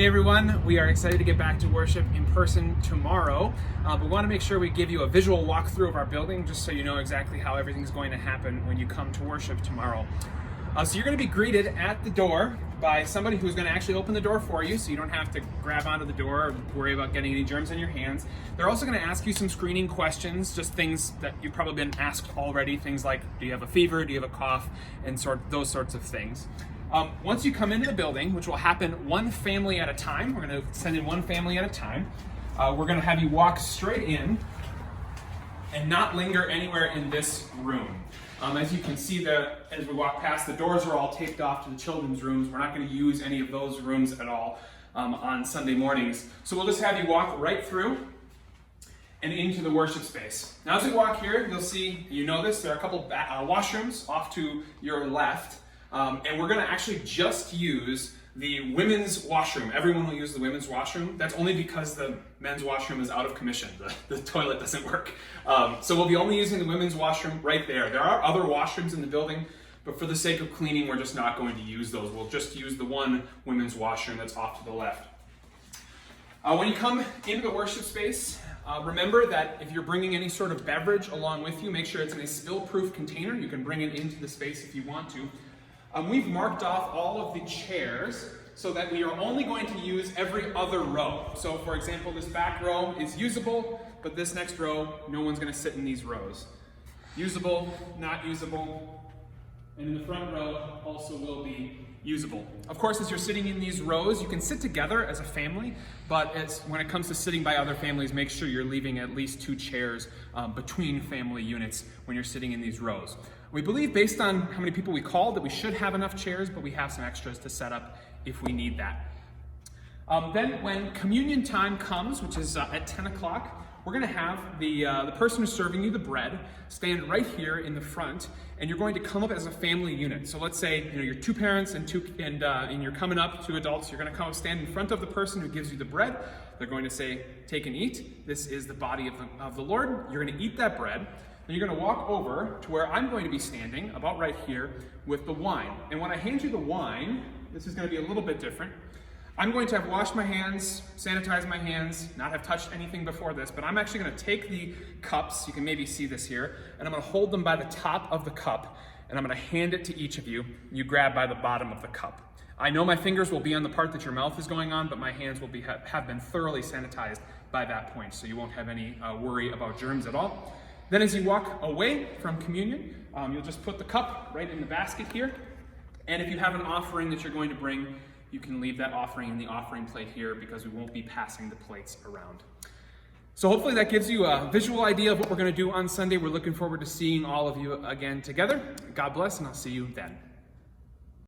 Hey everyone, we are excited to get back to worship in person tomorrow. We want to make sure we give you a visual walkthrough of our building just so you know exactly how everything's going to happen when you come to worship tomorrow. So you're going to be greeted at the door by somebody who's going to actually open the door for you so you don't have to grab onto the door or worry about getting any germs in your hands. They're also going to ask you some screening questions, just things that you've probably been asked already, things like do you have a fever, do you have a cough, and those sorts of things. Once you come into the building, which will happen one family at a time, we're going to send in one family at a time. We're going to have you walk straight in and not linger anywhere in this room. As you can see, as we walk past, the doors are all taped off to the children's rooms. We're not going to use any of those rooms at all on Sunday mornings. So we'll just have you walk right through and into the worship space. Now as we walk here, you'll see, there are a couple washrooms off to your left. And we're going to actually just use the women's washroom. Everyone will use the women's washroom. That's only because the men's washroom is out of commission. The toilet doesn't work. So we'll be only using the women's washroom right there. There are other washrooms in the building, but for the sake of cleaning, we're just not going to use those. We'll just use the one women's washroom that's off to the left. When you come into the worship space, remember that if you're bringing any sort of beverage along with you, make sure it's in a spill-proof container. You can bring it into the space if you want to. We've marked off all of the chairs so that we are only going to use every other row. So for example, this back row is usable, but this next row, no one's going to sit in these rows. Usable, not usable, and in the front row also will be usable. Of course, as you're sitting in these rows, you can sit together as a family, but when it comes to sitting by other families, make sure you're leaving at least 2 chairs between family units when you're sitting in these rows. We believe, based on how many people we called, that we should have enough chairs, but we have some extras to set up if we need that. Then when communion time comes, which is at 10 o'clock, we're going to have the person who's serving you the bread stand right here in the front, and you're going to come up as a family unit. So let's say you're 2 parents and you're coming up, 2 adults. You're going to come stand in front of the person who gives you the bread. They're going to say, "Take and eat. This is the body of the Lord." You're going to eat that bread. Then you're going to walk over to where I'm going to be standing, about right here, with the wine. And when I hand you the wine, this is going to be a little bit different. I'm going to have washed my hands, sanitized my hands, not have touched anything before this, but I'm actually going to take the cups, you can maybe see this here, and I'm going to hold them by the top of the cup, and I'm going to hand it to each of you. You grab by the bottom of the cup. I know my fingers will be on the part that your mouth is going on, but my hands will have been thoroughly sanitized by that point, so you won't have any worry about germs at all. Then as you walk away from communion, you'll just put the cup right in the basket here, and if you have an offering that you're going to bring, you can leave that offering in the offering plate here because we won't be passing the plates around. So hopefully that gives you a visual idea of what we're going to do on Sunday. We're looking forward to seeing all of you again together. God bless, and I'll see you then.